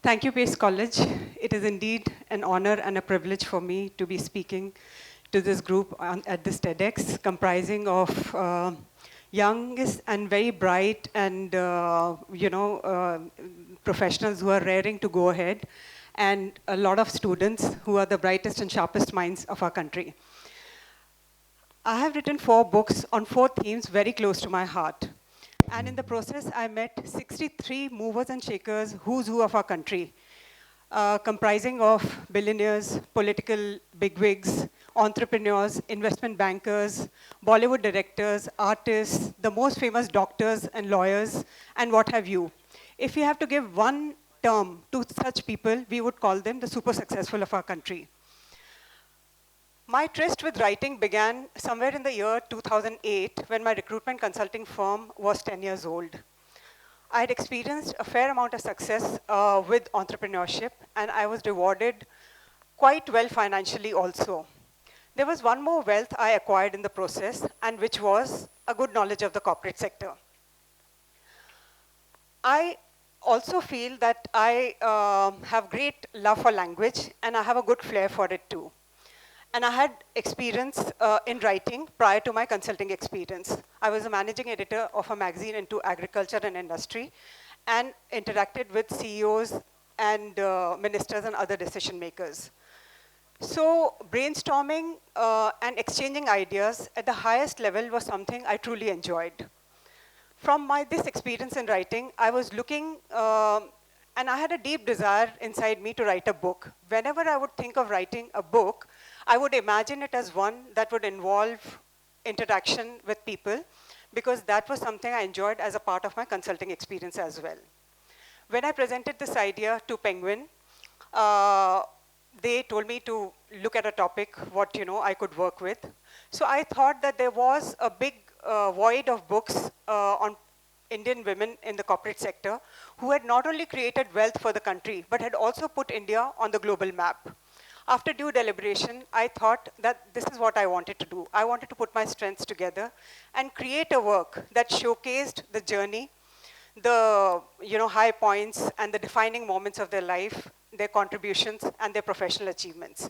Thank you, Pace College. It is indeed an honor and a privilege for me to be speaking to this group at this TEDx, comprising of youngest and very bright and professionals who are raring to go ahead, and a lot of students who are the brightest and sharpest minds of our country. I have written 4 books on 4 themes very close to my heart. And in the process, I met 63 movers and shakers, who's who of our country, comprising of billionaires, political bigwigs, entrepreneurs, investment bankers, Bollywood directors, artists, the most famous doctors and lawyers, and what have you. If we have to give one term to such people, we would call them the super successful of our country. My tryst with writing began somewhere in the year 2008 when my recruitment consulting firm was 10 years old. I had experienced a fair amount of success with entrepreneurship, and I was rewarded quite well financially also. There was one more wealth I acquired in the process, and which was a good knowledge of the corporate sector. I also feel that I have great love for language, and I have a good flair for it too. And I had experience in writing prior to my consulting experience. I was a managing editor of a magazine into agriculture and industry, and interacted with CEOs and ministers and other decision makers. So brainstorming and exchanging ideas at the highest level was something I truly enjoyed. From this experience in writing, I was looking, and I had a deep desire inside me to write a book. Whenever I would think of writing a book, I would imagine it as one that would involve interaction with people, because that was something I enjoyed as a part of my consulting experience as well. When I presented this idea to Penguin, they told me to look at a topic what I could work with. So I thought that there was a big void of books on Indian women in the corporate sector who had not only created wealth for the country, but had also put India on the global map. After due deliberation, I thought that this is what I wanted to do. I wanted to put my strengths together and create a work that showcased the journey, the high points and the defining moments of their life, their contributions and their professional achievements.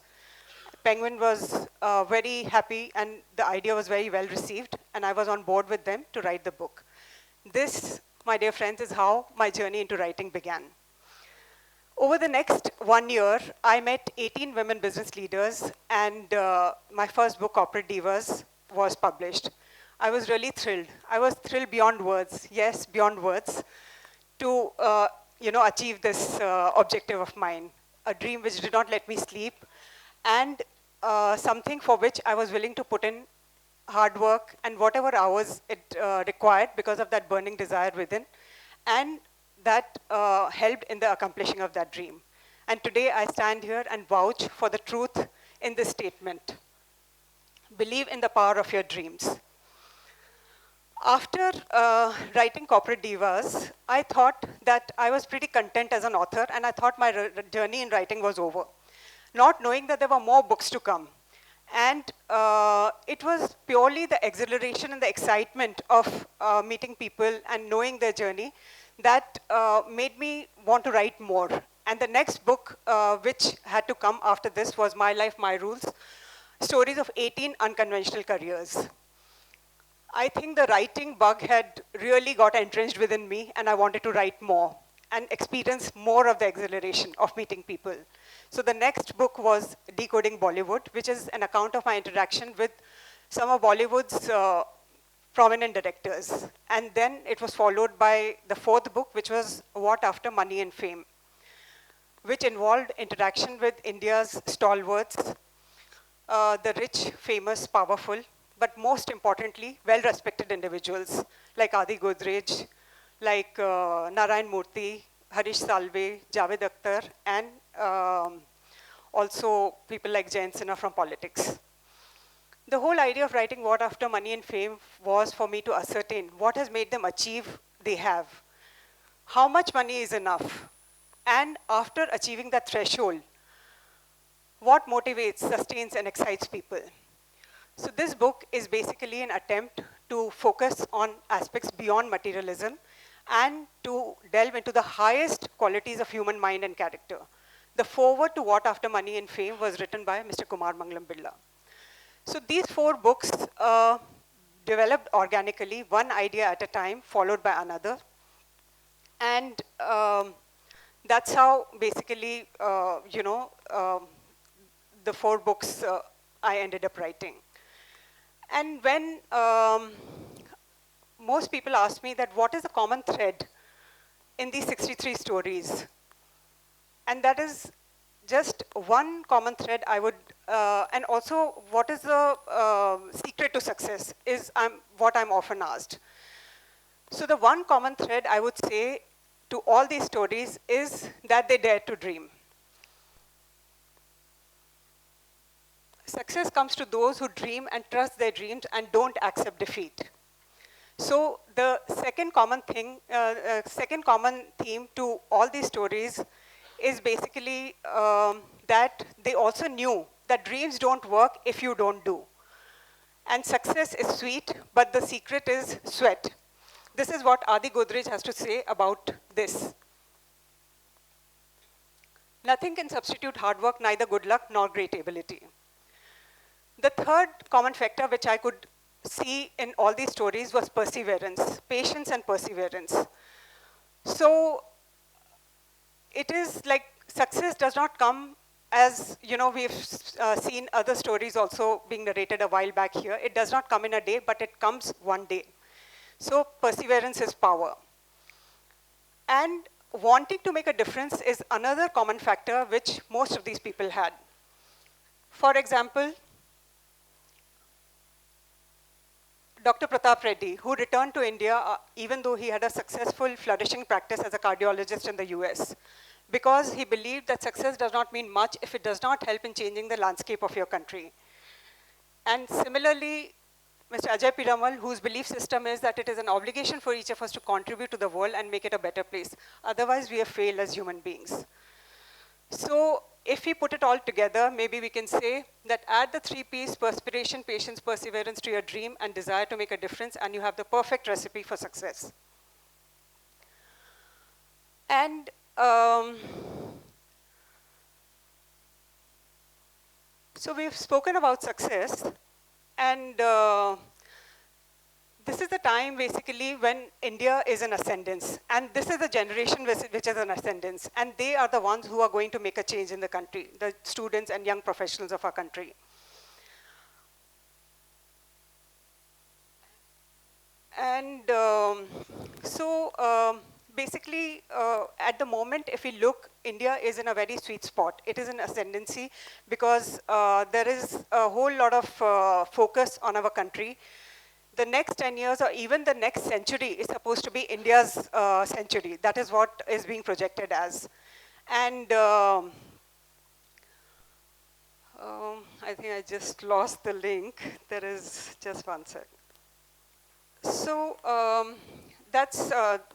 Penguin was very happy, and the idea was very well received, and I was on board with them to write the book. This, my dear friends, is how my journey into writing began. Over the next 1 year, I met 18 women business leaders, and my first book, Corporate Divas, was published. I was really thrilled. I was thrilled beyond words, yes, beyond words, to achieve this objective of mine, a dream which did not let me sleep, and something for which I was willing to put in hard work and whatever hours it required because of that burning desire within, and that helped in the accomplishing of that dream. And today I stand here and vouch for the truth in this statement. Believe in the power of your dreams. After writing Corporate Divas, I thought that I was pretty content as an author, and I thought my journey in writing was over, not knowing that there were more books to come. And it was purely the exhilaration and the excitement of meeting people and knowing their journey that made me want to write more. And the next book, which had to come after this, was My Life, My Rules, Stories of 18 Unconventional Careers. I think the writing bug had really got entrenched within me, and I wanted to write more and experience more of the exhilaration of meeting people. So the next book was Decoding Bollywood, which is an account of my interaction with some of Bollywood's prominent directors. And then it was followed by the 4th book, which was What After Money and Fame, which involved interaction with India's stalwarts, the rich, famous, powerful, but most importantly, well-respected individuals like Adi Godrej, like Narayan Murthy, Harish Salve, Javed Akhtar, and also people like Jayant Sinha from politics. The whole idea of writing What After Money and Fame was for me to ascertain what has made them achieve they have. How much money is enough? And after achieving that threshold, what motivates, sustains, and excites people? So this book is basically an attempt to focus on aspects beyond materialism and to delve into the highest qualities of human mind and character. The foreword to What After Money and Fame was written by Mr. Kumar Mangalam Birla. So these 4 books developed organically, one idea at a time, followed by another. And that's how basically, the 4 books I ended up writing. And when most people ask me that what is the common thread in these 63 stories? And that is just one common thread I would, and also what is the secret to success is what I'm often asked. So the one common thread I would say to all these stories is that they dare to dream. Success comes to those who dream and trust their dreams and don't accept defeat. So the second common theme to all these stories is basically that they also knew that dreams don't work if you don't do. And success is sweet, but the secret is sweat. This is what Adi Godrej has to say about this. Nothing can substitute hard work, neither good luck nor great ability. The third common factor which I could see in all these stories was perseverance, patience and perseverance. So it is like success does not come as, we've seen other stories also being narrated a while back here. It does not come in a day, but it comes one day. So perseverance is power. And wanting to make a difference is another common factor which most of these people had. For example, Dr. Pratap Reddy, who returned to India even though he had a successful, flourishing practice as a cardiologist in the US, because he believed that success does not mean much if it does not help in changing the landscape of your country. And similarly, Mr. Ajay Piramal, whose belief system is that it is an obligation for each of us to contribute to the world and make it a better place. Otherwise, we have failed as human beings. So if we put it all together, maybe we can say that add the 3 Ps, perspiration, patience, perseverance to your dream and desire to make a difference, and you have the perfect recipe for success. And so we've spoken about success, and this is the time basically when India is in ascendance. And this is the generation which is in ascendance. And they are the ones who are going to make a change in the country, the students and young professionals of our country. And basically, at the moment, if we look, India is in a very sweet spot. It is in ascendancy because there is a whole lot of focus on our country. The next 10 years or even the next century is supposed to be India's century. That is what is being projected as. And I think I just lost the link. There is just one sec. So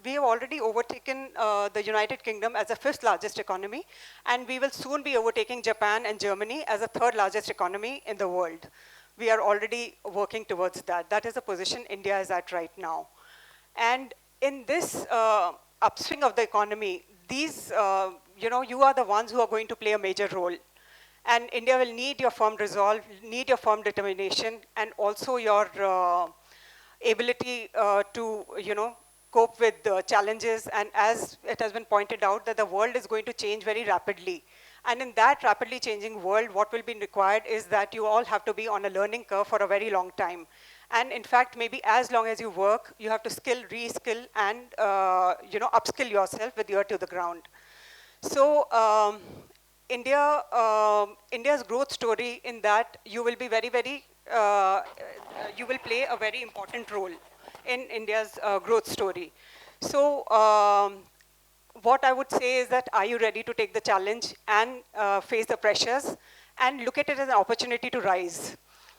we have already overtaken the United Kingdom as the 5th largest economy, and we will soon be overtaking Japan and Germany as the 3rd largest economy in the world. We are already working towards that. That is the position India is at right now. And in this upswing of the economy, these, you are the ones who are going to play a major role. And India will need your firm resolve, need your firm determination, and also your ability to, cope with the challenges. And as it has been pointed out, that the world is going to change very rapidly. And in that rapidly changing world, what will be required is that you all have to be on a learning curve for a very long time. And in fact, maybe as long as you work, you have to skill, reskill, and upskill yourself with ear to the ground. So India's growth story in that you will be you will play a very important role in India's growth story. So what I would say is that, are you ready to take the challenge and face the pressures and look at it as an opportunity to rise?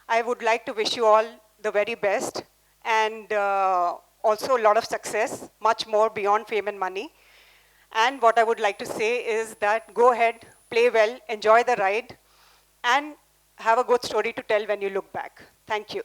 I would like to wish you all the very best and also a lot of success, much more beyond fame and money. And what I would like to say is that go ahead, play well, enjoy the ride, and have a good story to tell when you look back. Thank you.